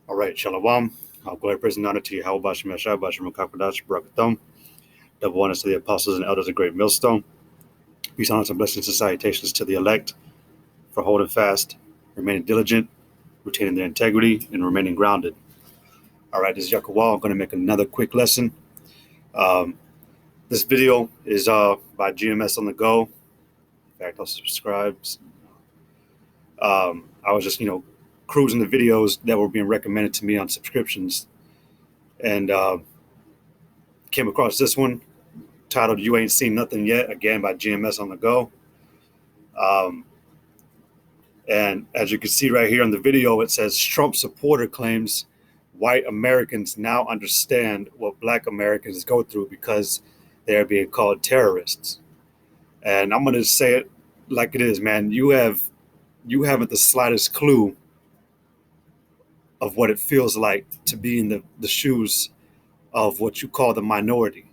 All right, Shalom. I'll go ahead and present honor to you. How about Shemeshah, Bashim Kakadash, Barakathon, double honors to the apostles and elders of Great Millstone. Peace, honors, and blessings and salutations to the elect for holding fast, remaining diligent, retaining their integrity, and remaining grounded. All right, this is Yakawal. I'm going to make another quick lesson. This video is by GMS on the Go. In fact, I'll subscribe. I was just, cruising the videos that were being recommended to me on subscriptions, and came across this one titled "You Ain't Seen Nothing Yet," again by GMS on the Go. And as you can see right here in the video, it says Trump supporter claims white Americans now understand what black Americans go through because they are being called terrorists. And I'm going to say it like it is, man. You haven't the slightest clue of what it feels like to be in the shoes of what you call the minority,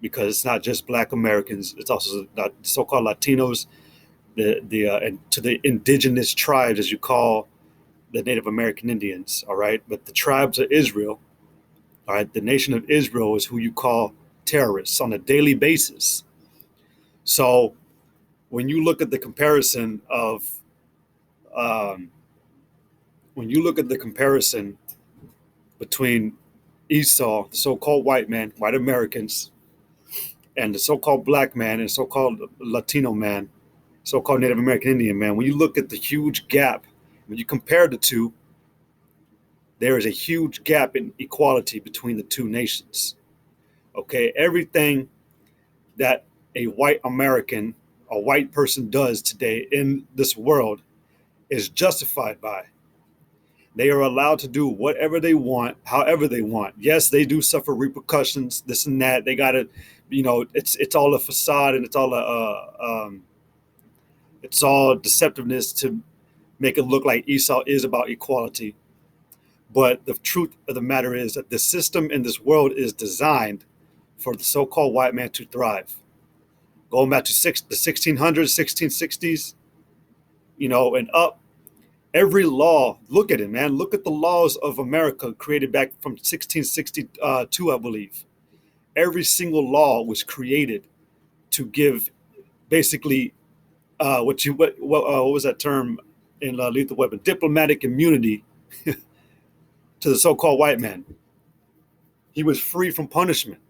because it's not just black Americans, it's also the so-called Latinos, and to the indigenous tribes, as you call the Native American Indians, all right? But the tribes of Israel, all right, the nation of Israel is who you call terrorists on a daily basis. So when you look at the comparison of between Esau, the so-called white man, white Americans, and the so-called black man and so-called Latino man, so-called Native American Indian man, when you look at the huge gap, when you compare the two, there is a huge gap in equality between the two nations. Okay, everything that a white American, a white person does today in this world is justified by. They are allowed to do whatever they want, however they want. Yes, they do suffer repercussions, this and that. They got to, it's all a facade, and it's all deceptiveness to make it look like Esau is about equality. But the truth of the matter is that the system in this world is designed for the so-called white man to thrive. Going back to the 1600s, 1660s, and up, every law, look at it, man. Look at the laws of America created back from 1662, I believe. Every single law was created to give basically what was that term in Lethal Weapon? Diplomatic immunity to the so-called white man. He was free from punishment.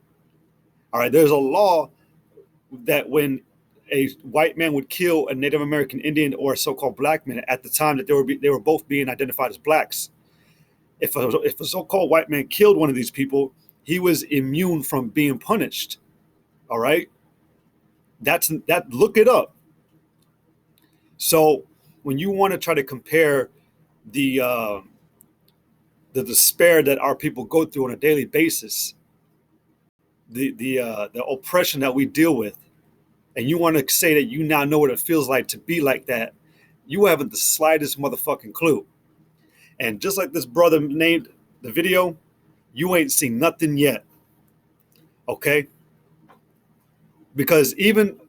All right, there's a law that when a white man would kill a Native American Indian or a so-called black man at the time that they were both being identified as blacks, if a so-called white man killed one of these people, he was immune from being punished. All right, look it up. So when you want to try to compare the despair that our people go through on a daily basis, the oppression that we deal with, and you want to say that you now know what it feels like to be like that, you haven't the slightest motherfucking clue. And just like this brother named the video, you ain't seen nothing yet. Okay? Because even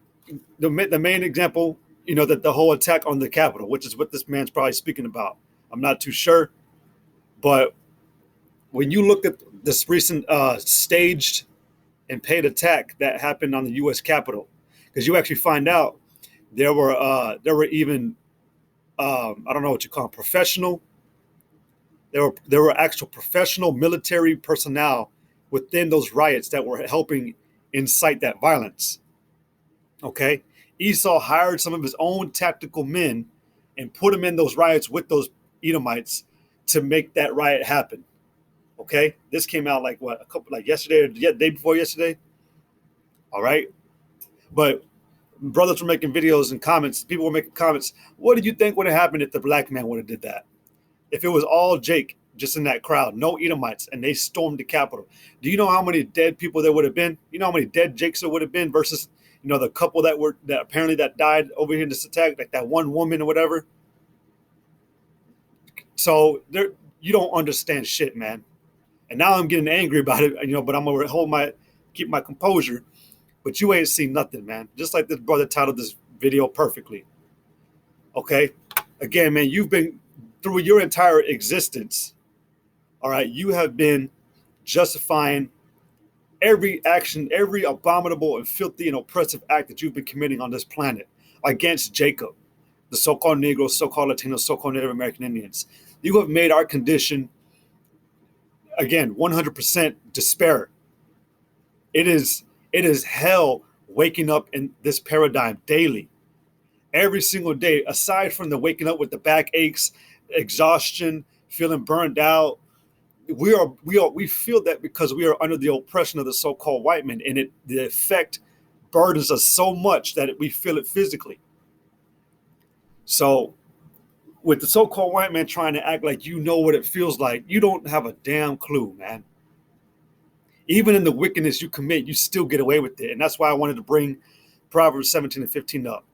the main example, that the whole attack on the Capitol, which is what this man's probably speaking about, I'm not too sure. But when you look at this recent staged and paid attack that happened on the U.S. Capitol, because you actually find out there were even I don't know what you call them, professional. There were actual professional military personnel within those riots that were helping incite that violence. Okay, Esau hired some of his own tactical men and put them in those riots with those Edomites to make that riot happen. Okay, this came out like yesterday or the day before yesterday. All right, but brothers were making videos and comments. People were making comments. What do you think would have happened if the black man would have did that? If it was all Jake just in that crowd, no Edomites, and they stormed the Capitol, do you know how many dead people there would have been? You know how many dead Jakes there would have been versus the couple that apparently died over here in this attack, like that one woman or whatever. So you don't understand shit, man. And now I'm getting angry about it, but I'm gonna keep my composure. But you ain't seen nothing, man. Just like this brother titled this video perfectly. Okay? Again, man, you've been through your entire existence, All right, you have been justifying every action, every abominable and filthy and oppressive act that you've been committing on this planet against Jacob, the so-called Negroes, so-called Latinos, so-called Native American Indians. You have made our condition, again, 100% despair. It is hell waking up in this paradigm daily, every single day, aside from the waking up with the back aches, exhaustion, feeling burned out. We feel that because we are under the oppression of the so-called white man, and the effect burdens us so much that we feel it physically. So with the so-called white man trying to act like you know what it feels like, you don't have a damn clue, man. Even in the wickedness you commit, you still get away with it. And that's why I wanted to bring Proverbs 17 and 15 up.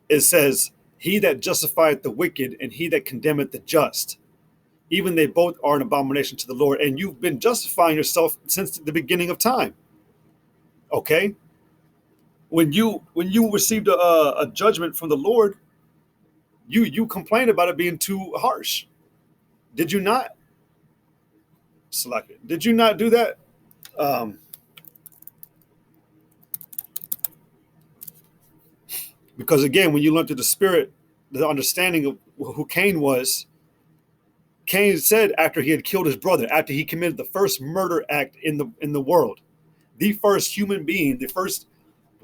It says, he that justifieth the wicked and he that condemneth the just, even they both are an abomination to the Lord. And you've been justifying yourself since the beginning of time. Okay? When you received a judgment from the Lord, you complained about it being too harsh. Did you not? Select it. Did you not do that? Because again, when you learn through the Spirit, the understanding of who Cain was, Cain said after he had killed his brother, after he committed the first murder act in the world, the first human being, the first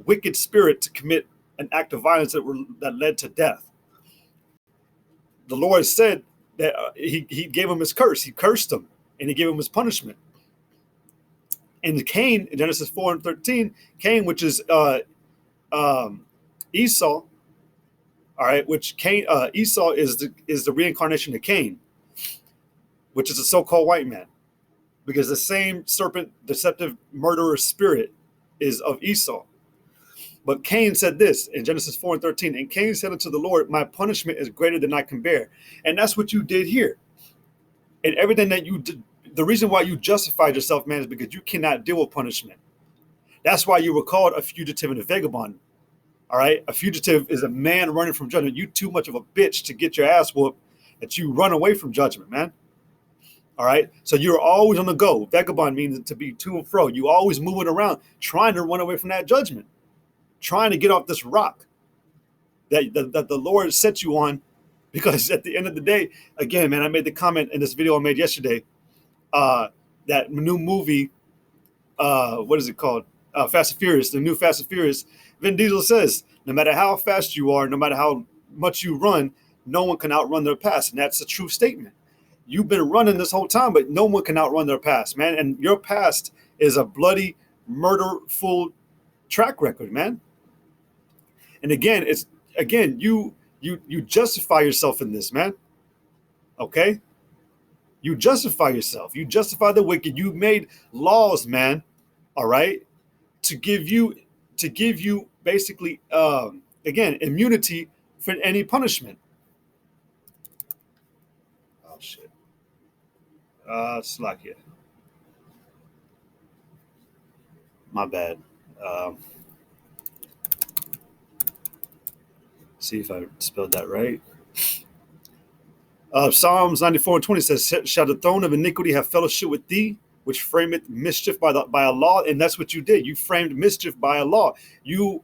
wicked spirit to commit an act of violence that led to death. The Lord said that he gave him his curse. He cursed him, and he gave him his punishment. And Cain, in Genesis 4 and 13, Cain, which is Esau, all right, which Esau is the reincarnation of Cain, which is a so-called white man, because the same serpent, deceptive, murderer spirit is of Esau. But Cain said this in Genesis 4 and 13, and Cain said unto the Lord, my punishment is greater than I can bear. And that's what you did here. And everything that you did, the reason why you justified yourself, man, is because you cannot deal with punishment. That's why you were called a fugitive and a vagabond. All right? A fugitive is a man running from judgment. You too much of a bitch to get your ass whooped that you run away from judgment, man. All right? So you're always on the go. Vagabond means to be to and fro. You always moving around, trying to run away from that judgment, trying to get off this rock that the Lord set you on. Because at the end of the day, again, man, I made the comment in this video I made yesterday, that new movie, what is it called? Fast and Furious, the new Fast and Furious. Vin Diesel says, no matter how fast you are, no matter how much you run, no one can outrun their past. And that's a true statement. You've been running this whole time, but no one can outrun their past, man. And your past is a bloody, murderful track record, man. And again, you justify yourself in this, man. Okay? You justify yourself. You justify the wicked. You made laws, man. All right? To give you basically again, immunity for any punishment. Oh shit. Slack here. My bad. See if I spelled that right. Psalms 94 and 20 says, shall the throne of iniquity have fellowship with thee, which frameth mischief by a law? And that's what you did. You framed mischief by a law. You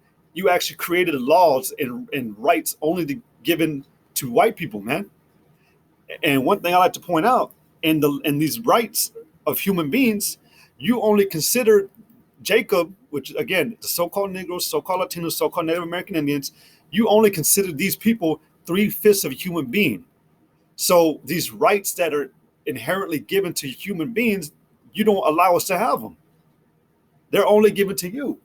actually created laws and rights only given to white people, man. And one thing I like to point out, in these rights of human beings, you only consider Jacob, which again, the so-called Negroes, so-called Latinos, so-called Native American Indians, you only consider these people 3/5 of a human being. So these rights that are inherently given to human beings, you don't allow us to have them. They're only given to you.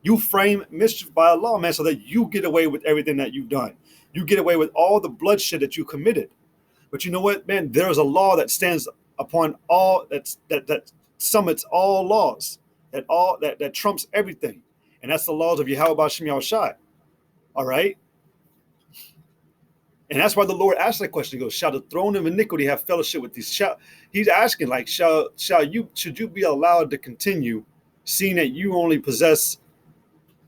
You frame mischief by a law, man, so that you get away with everything that you've done. You get away with all the bloodshed that you committed. But you know what, man? There's a law that stands upon all, that summits all laws, that trumps everything. And that's the laws of Yahweh B'Shem Yahushai. All right? And that's why the Lord asked that question. He goes, shall the throne of iniquity have fellowship with these? He's asking, like, should you be allowed to continue, seeing that you only possess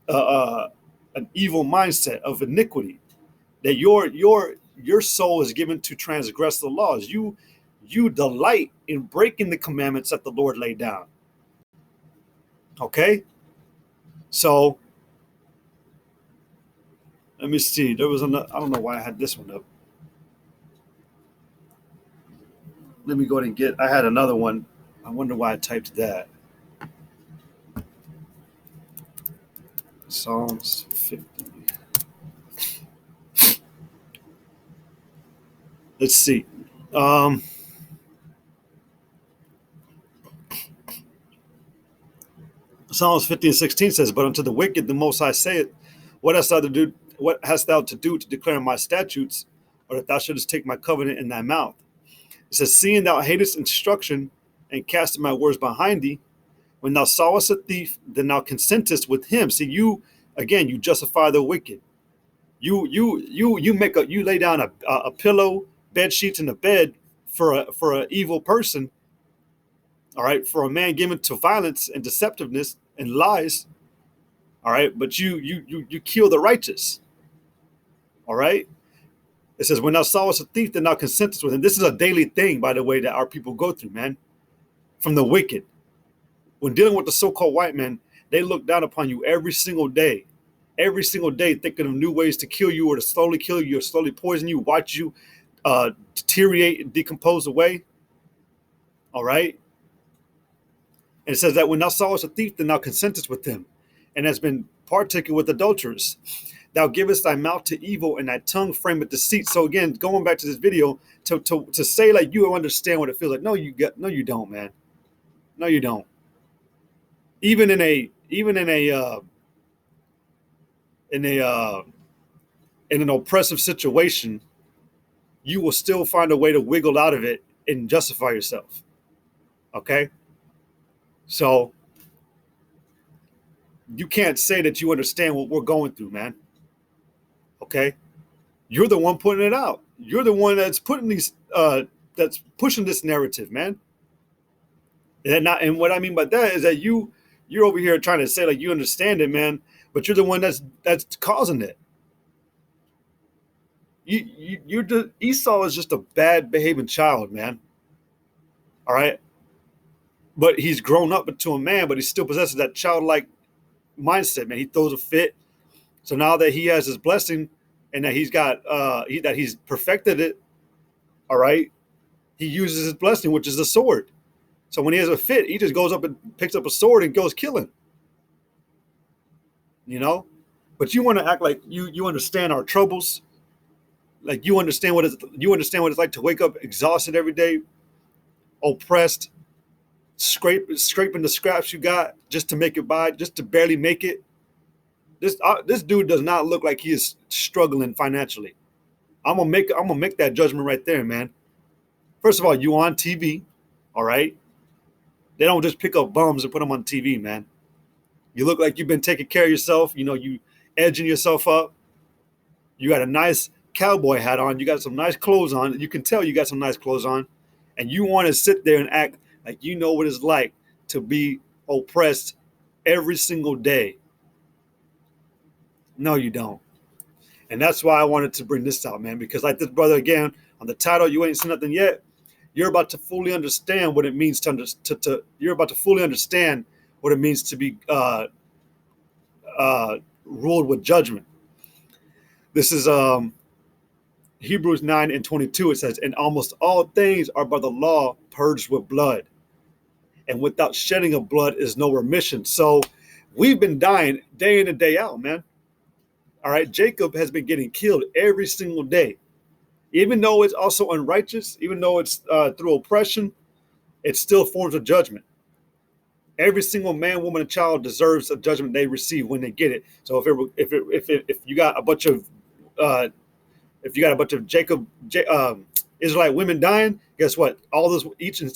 an evil mindset of iniquity, that your soul is given to transgress the laws. You you delight in breaking the commandments that the Lord laid down. Okay? So, let me see. There was another, I don't know why I had this one up. Let me go ahead and I had another one. I wonder why I typed that. Psalms 50. Let's see. Psalms 50 and 16 says, "But unto the wicked the Most High saith, What hast thou to do? What hast thou to do to declare my statutes, or that thou shouldest take my covenant in thy mouth?" It says, "Seeing thou hatest instruction, and castest my words behind thee, when thou sawest a thief, then thou consentest with him." See, you again, you justify the wicked. You lay down a pillow, bed sheets, and a bed for a evil person. All right, for a man given to violence and deceptiveness and lies. All right, but you kill the righteous. All right. It says, "When thou sawest a thief, then thou consentest with him." This is a daily thing, by the way, that our people go through, man. From the wicked, when dealing with the so-called white man, they look down upon you every single day, thinking of new ways to kill you or to slowly kill you or slowly poison you, watch you deteriorate and decompose away. All right. And it says that when thou sawest a thief, then thou consentest with him, and has been partaken with adulterers. Thou givest thy mouth to evil, and thy tongue frameth deceit. So again, going back to this video, to say like you understand what it feels like. No, you don't, man. No, you don't. Even in an oppressive situation, you will still find a way to wiggle out of it and justify yourself. Okay? So you can't say that you understand what we're going through, man. Okay? You're the one putting it out. You're the one that's putting that's pushing this narrative, man. And what I mean by that is that you're over here trying to say like you understand it, man, but you're the one that's causing it. Esau is just a bad behaving child, man. All right, but he's grown up into a man, but he still possesses that childlike mindset, man. He throws a fit. So now that he has his blessing and that he's got that he's perfected it, all right, he uses his blessing, which is a sword. So when he has a fit, he just goes up and picks up a sword and goes killing. You know, but you want to act like you understand our troubles, like you understand what it's like to wake up exhausted every day, oppressed, scraping the scraps you got just to make it by, just to barely make it. This dude does not look like he is struggling financially. I'm gonna make that judgment right there, man. First of all, you on TV, all right? They don't just pick up bums and put them on TV, man. You look like you've been taking care of yourself. You know, you edging yourself up. You got a nice cowboy hat on. You got some nice clothes on. You can tell you got some nice clothes on. And you want to sit there and act like you know what it's like to be oppressed every single day. No, you don't. And that's why I wanted to bring this out, man, because like this brother, again, on the title, You Ain't Seen Nothing Yet, you're about to fully understand what it means you're about to fully understand what it means to be ruled with judgment. This is Hebrews 9:22. It says, "And almost all things are by the law purged with blood, and without shedding of blood is no remission." So we've been dying day in and day out, man. All right, Jacob has been getting killed every single day. Even though it's also unrighteous, even though it's through oppression, it's still forms of judgment. Every single man, woman, and child deserves a judgment they receive when they get it. So if you got a bunch of Israelite women dying, guess what? All those each and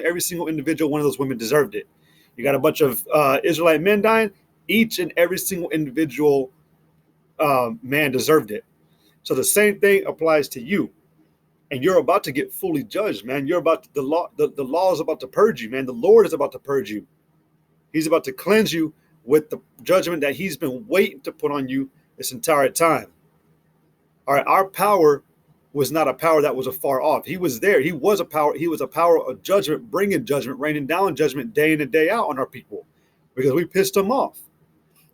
every single individual one of those women deserved it. You got a bunch of Israelite men dying, each and every single individual man deserved it. So the same thing applies to you, and you're about to get fully judged, man. The law is about to purge you, man. The Lord is about to purge you. He's about to cleanse you with the judgment that He's been waiting to put on you this entire time. All right, our power was not a power that was afar off. He was there. He was a power. He was a power of judgment, bringing judgment, raining down judgment day in and day out on our people because we pissed him off.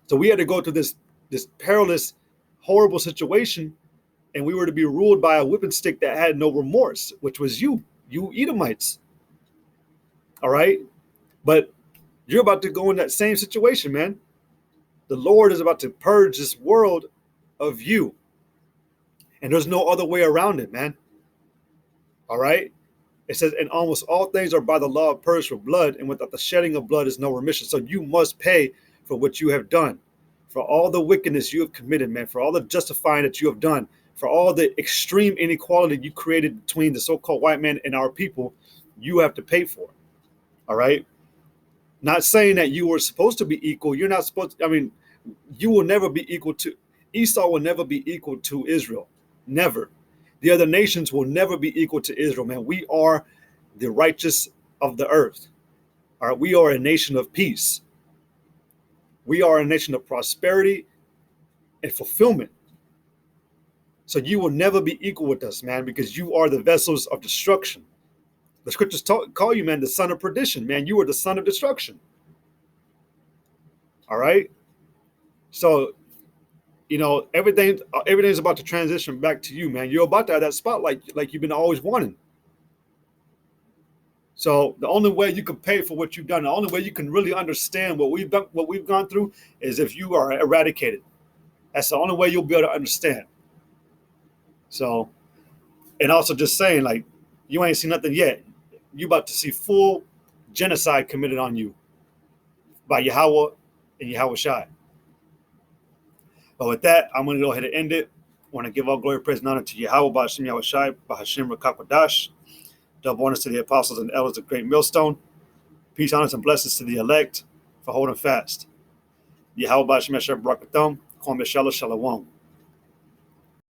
So we had to go to this perilous, horrible situation, and we were to be ruled by a whipping stick that had no remorse, which was you Edomites. All right? But you're about to go in that same situation, man. The Lord is about to purge this world of you. And there's no other way around it, man. All right? It says, and almost all things are by the law purged with blood, and without the shedding of blood is no remission. So you must pay for what you have done, for all the wickedness you have committed, man, for all the justifying that you have done, for all the extreme inequality you created between the so-called white man and our people. You have to pay for it. All right? Not saying that you were supposed to be equal. You're not supposed to, I mean, you will never be equal to, Esau will never be equal to Israel. Never. The other nations will never be equal to Israel, man. We are the righteous of the earth. All right. We are a nation of peace. We are a nation of prosperity and fulfillment. So you will never be equal with us, man, because you are the vessels of destruction. The scriptures call you, man, the son of perdition. Man, you are the son of destruction. All right. So, you know, everything's about to transition back to you, man. You're about to have that spotlight like you've been always wanting. So the only way you can pay for what you've done, the only way you can really understand what we've done, what we've gone through, is if you are eradicated. That's the only way you'll be able to understand. So, and also just saying, like, you ain't seen nothing yet. You about to see full genocide committed on you by Yahweh and Yahweh Shai. But with that, I'm going to go ahead and end it. I want to give all glory, praise, and honor to Yahweh, Ba'ashem Yahweh Shai, Ba'ashem Rakakwadash. Double honors to the apostles and elders of Great Millstone. Peace, honors, and blessings to the elect for holding fast. Yahweh, Ba'ashem Yahweh Barakatham, Kwam Yashala Shalom.